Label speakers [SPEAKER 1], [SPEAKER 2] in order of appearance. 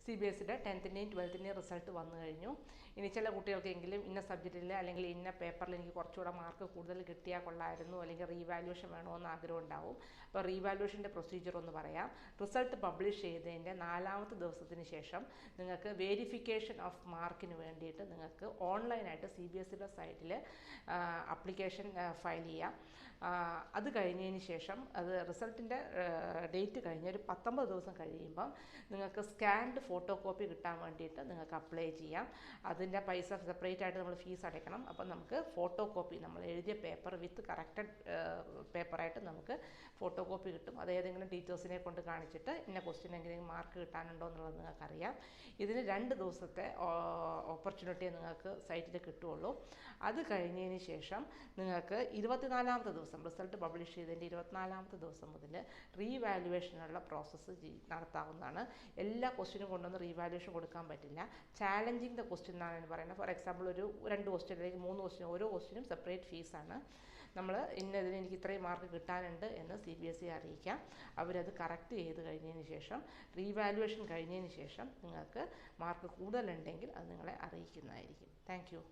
[SPEAKER 1] CBSEയുടെ 10th-ൻ്റെയും 12th-ൻ്റെയും result വന്നു കഴിഞ്ഞു. ഇനി ചില കുട്ടികൾക്കെങ്കിലും ഇന്ന സബ്ജക്റ്റിൽ അല്ലെങ്കിൽ ഇന്ന പേപ്പറിൽ എനിക്ക് കുറച്ചുകൂടെ മാർക്ക് കൂടുതൽ കിട്ടിയാൽ കൊള്ളായിരുന്നു, അല്ലെങ്കിൽ റീവാലുവേഷൻ വേണമെന്ന് ആഗ്രഹം ഉണ്ടാവും. അപ്പോൾ റീവാലുവേഷൻ്റെ പ്രൊസീജിയർ ഒന്ന് പറയാം. റിസൾട്ട് പബ്ലിഷ് ചെയ്തതിൻ്റെ 4ാമത്തെ ദിവസത്തിന് ശേഷം നിങ്ങൾക്ക് വേരിഫിക്കേഷൻ ഓഫ് മാർക്കിന് വേണ്ടിയിട്ട് നിങ്ങൾക്ക് ഓൺലൈനായിട്ട് CBSEയുടെ സൈറ്റിൽ അപ്ലിക്കേഷൻ ഫയൽ ചെയ്യാം. അത് കഴിഞ്ഞതിന് ശേഷം അത് റിസൾട്ടിൻ്റെ ഡേറ്റ് കഴിഞ്ഞ് ഒരു 19 ദിവസം കഴിയുമ്പം നിങ്ങൾക്ക് സ്കാൻഡ് ഫോട്ടോ കോപ്പി കിട്ടാൻ വേണ്ടിയിട്ട് നിങ്ങൾക്ക് അപ്ലൈ ചെയ്യാം. അതിൻ്റെ പൈസ സെപ്പറേറ്റ് ആയിട്ട് നമ്മൾ ഫീസ് അടയ്ക്കണം. അപ്പം നമുക്ക് ഫോട്ടോ കോപ്പി നമ്മൾ എഴുതിയ പേപ്പർ വിത്ത് കറക്റ്റഡ് പേപ്പറായിട്ട് നമുക്ക് ഫോട്ടോ കോപ്പി കിട്ടും. അത് ഏതെങ്കിലും ടീച്ചേഴ്സിനെ കൊണ്ട് കാണിച്ചിട്ട് ഇന്ന ക്വസ്റ്റ്യൻ എങ്കിലും മാർക്ക് കിട്ടാനുണ്ടോ എന്നുള്ളത് നിങ്ങൾക്കറിയാം. ഇതിന് 2 ദിവസത്തെ ഓപ്പർച്യൂണിറ്റിയെ നിങ്ങൾക്ക് സൈറ്റിൽ കിട്ടുകയുള്ളൂ. അത് കഴിഞ്ഞതിന് ശേഷം നിങ്ങൾക്ക് 24ാമത്തെ ദിവസം റിസൾട്ട് പബ്ലിഷ് ചെയ്തതിൻ്റെ 24ാമത്തെ ദിവസം മുതൽ റീവാലുവേഷനുള്ള പ്രോസസ്സ് നടത്താവുന്നതാണ്. എല്ലാ ക്വസ്റ്റ്യനും കൊണ്ടൊന്ന് റീവാലുവേഷൻ കൊടുക്കാൻ പറ്റില്ല. ചാലഞ്ചിങ് ദ ക്വസ്റ്റ്യൻ എന്നാണ് പറയുന്നത്. ഫോർ എക്സാമ്പിൾ ഒരു 2 ക്വസ്റ്റ്യൻ അല്ലെങ്കിൽ 3 ക്വസ്റ്റ്യൻ, ഓരോ ക്വസ്റ്റ്യനും സെപ്പറേറ്റ് ഫീസാണ്. നമ്മൾ ഇന്നതിന് എനിക്ക് ഇത്രയും മാർക്ക് കിട്ടാനുണ്ട് എന്ന് CBSE അറിയിക്കാം. അവരത് കറക്റ്റ് ചെയ്ത് കഴിഞ്ഞതിന് ശേഷം റീവാലുവേഷൻ കഴിഞ്ഞതിന് ശേഷം നിങ്ങൾക്ക് മാർക്ക് കൂടുതലുണ്ടെങ്കിൽ അത് നിങ്ങളെ അറിയിക്കുന്നതായിരിക്കും. Thank you.